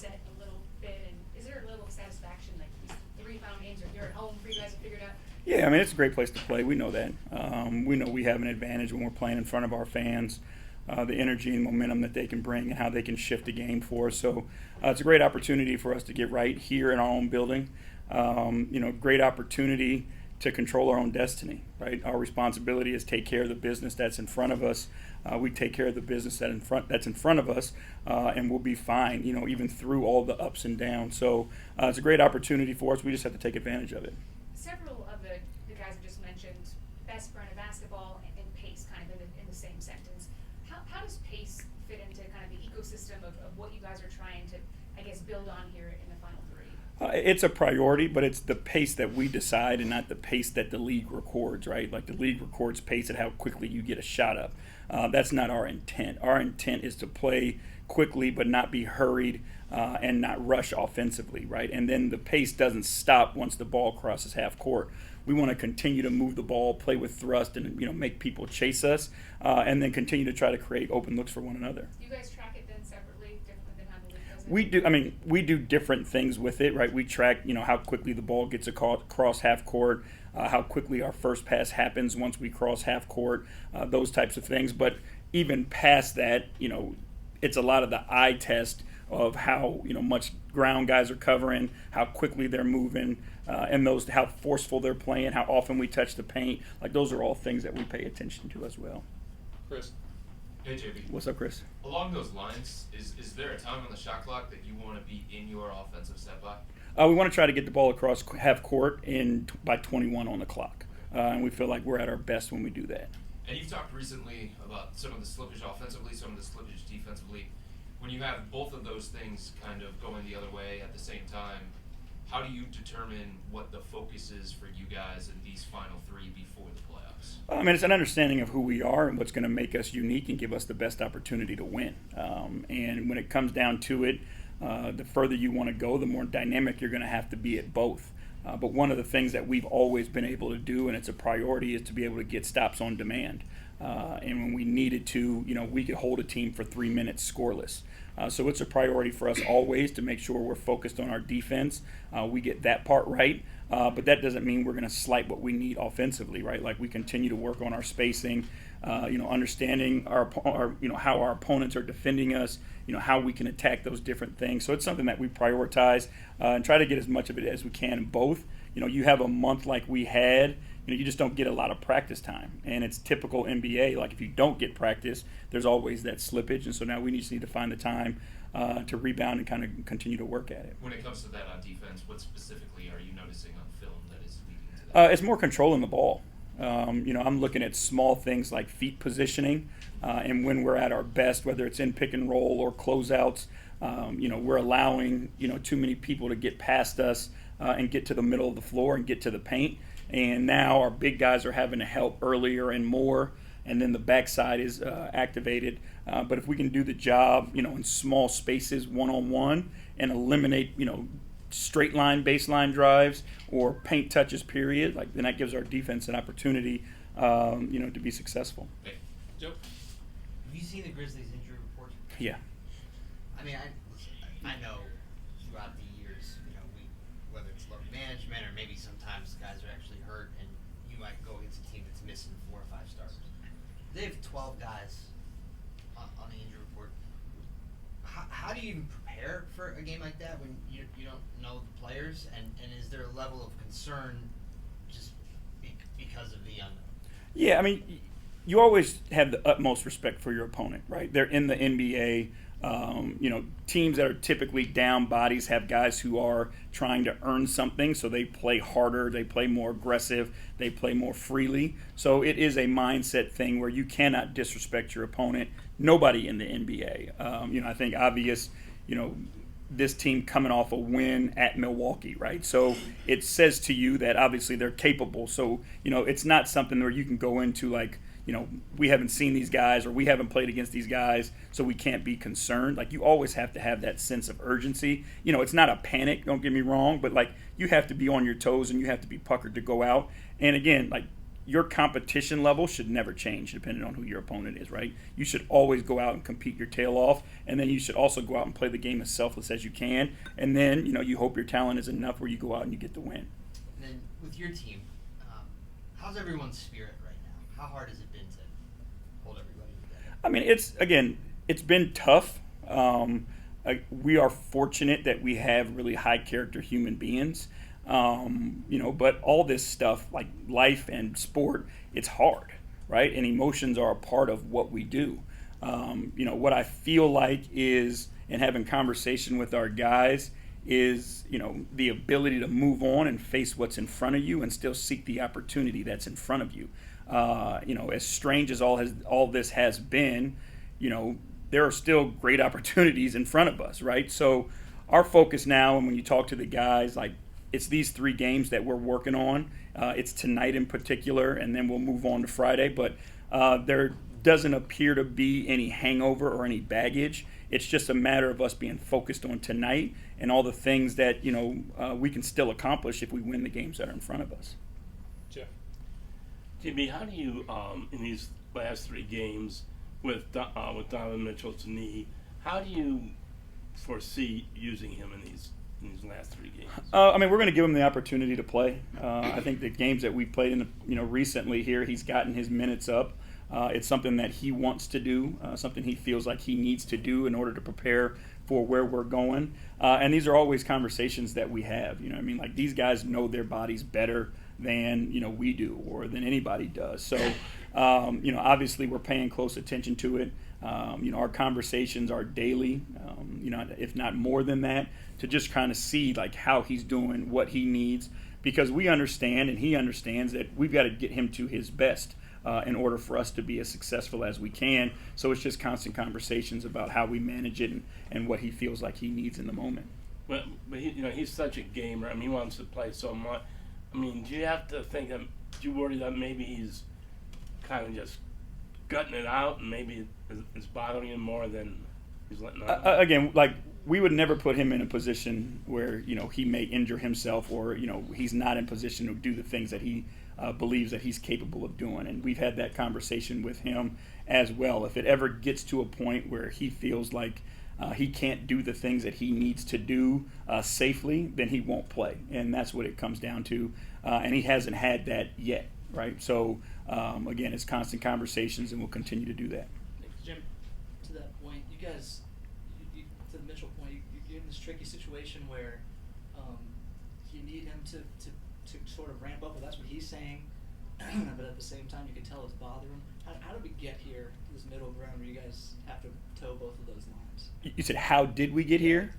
reset a little bit? And is there a level of satisfaction, like these 3 final games, or you're at home for you guys to figure it out? Yeah, I mean, it's a great place to play. We know that. We know we have an advantage when we're playing in front of our fans, the energy and momentum that they can bring and how they can shift the game for us. So it's a great opportunity for us to get right here in our own building. Great opportunity to control our own destiny, right? Our responsibility is take care of the business that's in front of us. We take care of the business that's in front of us, and we'll be fine, even through all the ups and downs. So it's a great opportunity for us. We just have to take advantage of it. Several of the guys I just mentioned, best brand of basketball and pace kind of in the same sentence. How does pace fit into kind of the ecosystem of what you guys are trying to, I guess, build on here in the final 3? It's a priority, but it's the pace that we decide and not the pace that the league records, right? Like the league records pace at how quickly you get a shot up. That's not our intent. Our intent is to play quickly but not be hurried and not rush offensively, right? And then the pace doesn't stop once the ball crosses half court. We want to continue to move the ball, play with thrust, and make people chase us, and then continue to try to create open looks for one another. Do you guys track it then separately, differently than how the league does it? We do. I mean, we do different things with it, right? We track, how quickly the ball gets across half court, how quickly our first pass happens once we cross half court, those types of things. But even past that, it's a lot of the eye test of how much ground guys are covering, how quickly they're moving, and how forceful they're playing, how often we touch the paint. Like those are all things that we pay attention to as well. Chris. Hey, JB. What's up, Chris? Along those lines, is there a time on the shot clock that you want to be in your offensive set by? We want to try to get the ball across half court by 21 on the clock, and we feel like we're at our best when we do that. And you've talked recently about some of the slippage offensively, some of the slippage defensively. When you have both of those things kind of going the other way at the same time, how do you determine what the focus is for you guys in these final 3 before the playoffs? I mean, it's an understanding of who we are and what's going to make us unique and give us the best opportunity to win. And when it comes down to it, the further you want to go, the more dynamic you're going to have to be at both. But one of the things that we've always been able to do, and it's a priority, is to be able to get stops on demand. And when we needed to, we could hold a team for 3 minutes scoreless. So it's a priority for us always to make sure we're focused on our defense. We get that part right, but that doesn't mean we're going to slight what we need offensively, right? Like we continue to work on our spacing, understanding our how our opponents are defending us, how we can attack those different things. So it's something that we prioritize and try to get as much of it as we can in both. You have a month like we had. You just don't get a lot of practice time, and it's typical NBA. Like if you don't get practice, there's always that slippage, and so now we just need to find the time to rebound and kind of continue to work at it. When it comes to that on defense, what specifically are you noticing on film that is leading to that? It's more controlling the ball. I'm looking at small things like feet positioning, and when we're at our best, whether it's in pick and roll or closeouts, we're allowing too many people to get past us and get to the middle of the floor and get to the paint. And now our big guys are having to help earlier and more, and then the backside is activated. But if we can do the job, in small spaces, one-on-one, and eliminate, straight line baseline drives or paint touches, period, then that gives our defense an opportunity, to be successful. Hey, Joe. Have you seen the Grizzlies injury report? Yeah. I mean, I know throughout the years, whether it's load management or maybe sometimes guys are actually hurt, and you might go against a team that's missing 4 or 5 starters. They have 12 guys on the injury report. How do you even prepare for a game like that when you don't know the players? And is there a level of concern just because of the unknown? Yeah, I mean, you always have the utmost respect for your opponent, right? They're in the NBA. Teams that are typically down bodies have guys who are trying to earn something, so they play harder, they play more aggressive, they play more freely. So it is a mindset thing where you cannot disrespect your opponent. Nobody in the NBA. I think obvious, this team coming off a win at Milwaukee, right? So it says to you that obviously they're capable. So, it's not something where you can go into we haven't seen these guys or we haven't played against these guys, so we can't be concerned. You always have to have that sense of urgency. It's not a panic, don't get me wrong, but you have to be on your toes and you have to be puckered to go out. And again, your competition level should never change depending on who your opponent is, right? You should always go out and compete your tail off, and then you should also go out and play the game as selfless as you can, and then, you hope your talent is enough where you go out and you get the win. And then with your team, how's everyone's spirit right now? How hard has it been to hold everybody together? I mean, it's been tough. We are fortunate that we have really high character human beings. But all this stuff like life and sport, it's hard, right? And emotions are a part of what we do. What I feel like is, in having conversation with our guys, is, the ability to move on and face what's in front of you and still seek the opportunity that's in front of you. As strange as all this has been, there are still great opportunities in front of us, right? So our focus now, and when you talk to the guys, like, it's these 3 games that we're working on. It's tonight in particular, and then we'll move on to Friday. But there doesn't appear to be any hangover or any baggage. It's just a matter of us being focused on tonight and all the things that we can still accomplish if we win the games that are in front of us. Jeff. JB, how do you, in these last 3 games with Donovan Mitchell's knee, how do you foresee using him in these last 3 games? We're going to give him the opportunity to play. I think the games that we played in recently here, he's gotten his minutes up. It's something that he wants to do, something he feels like he needs to do in order to prepare for where we're going. And these are always conversations that we have. Like, these guys know their bodies better than we do or than anybody does. So, obviously we're paying close attention to it. Our conversations are daily, if not more than that, to just kind of see like how he's doing, what he needs, because we understand and he understands that we've got to get him to his best in order for us to be as successful as we can. So it's just constant conversations about how we manage it and what he feels like he needs in the moment. But he's such a gamer. I mean, he wants to play so much. I mean, do you have to think that, do you worry that maybe he's kind of just gutting it out and maybe it's bothering him more than he's letting out? Again, like, we would never put him in a position where, he may injure himself or, he's not in position to do the things that he believes that he's capable of doing. And we've had that conversation with him as well. If it ever gets to a point where he feels like he can't do the things that he needs to do safely, then he won't play. And that's what it comes down to. And he hasn't had that yet, right? So, again, it's constant conversations, and we'll continue to do that. Jim, to that point, you guys, to the Mitchell point, you're in this tricky situation where you need him to sort of ramp up, but that's what he's saying. But at the same time, you can tell it's bothering him. How did we get here to this middle ground where you guys have to toe both of those lines? You said, how did we get here?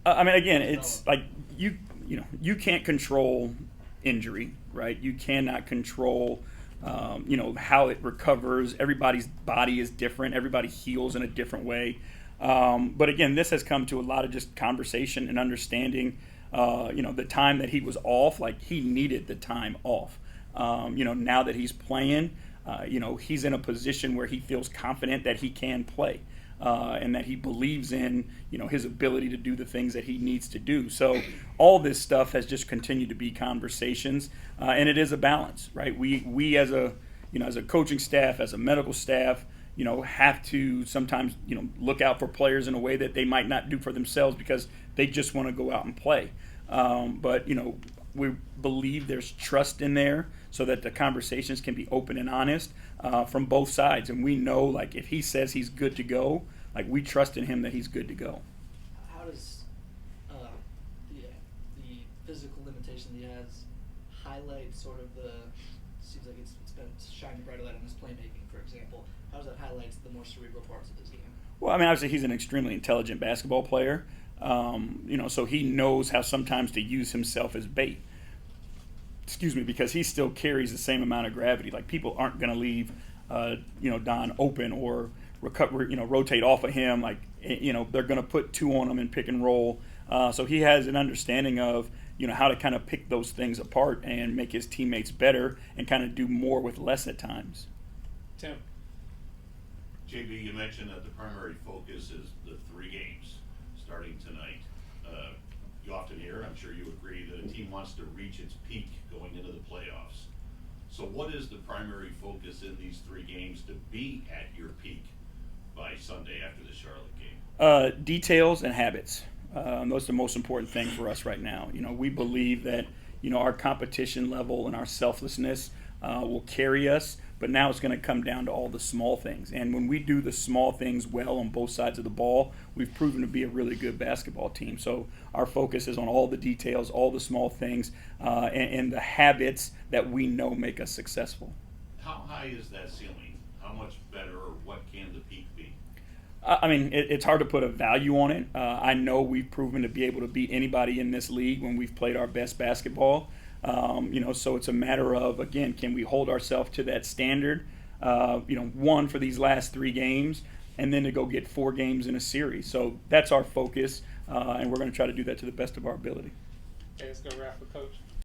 Again, it's like you can't control injury, right? You cannot control, how it recovers. Everybody's body is different. Everybody heals in a different way. But again, this has come to a lot of just conversation and understanding. The time that he was off, like, he needed the time off. Now that he's playing, he's in a position where he feels confident that he can play. And that he believes in, his ability to do the things that he needs to do. So all this stuff has just continued to be conversations, and it is a balance, right? We as a coaching staff, as a medical staff, have to sometimes, look out for players in a way that they might not do for themselves because they just want to go out and play. But we believe there's trust in there so that the conversations can be open and honest from both sides. And we know, like, if he says he's good to go, like, we trust in him that he's good to go. How does the physical limitation he has highlight sort of seems like it's been shining brighter light on his playmaking, for example. How does that highlight the more cerebral parts of his game? Well, obviously he's an extremely intelligent basketball player. So he knows how sometimes to use himself as bait. Because he still carries the same amount of gravity. Like, people aren't going to leave, Don open or rotate off of him. Like, they're going to put 2 on him and pick and roll. So he has an understanding of, how to kind of pick those things apart and make his teammates better and kind of do more with less at times. Tim. JB, you mentioned that the primary focus is the 3 games starting tonight. You often hear, I'm sure you agree, that a team wants to reach its peak going into the playoffs. So what is the primary focus in these 3 games to be at your peak by Sunday after the Charlotte game? Details and habits. Those are the most important thing for us right now. You know, we believe that, you know, our competition level and our selflessness will carry us, but now it's going to come down to all the small things. And when we do the small things well on both sides of the ball, we've proven to be a really good basketball team. So our focus is on all the details, all the small things, and the habits that we know make us successful. How high is that ceiling? How much better, or what can the peak be? I mean, it's hard to put a value on it. I know we've proven to be able to beat anybody in this league when we've played our best basketball. You know, so it's a matter of, again, can we hold ourselves to that standard? You know, 1 for these last 3 games, and then to go get 4 games in a series. So that's our focus, and we're going to try to do that to the best of our ability. Okay, let's go wrap with Coach.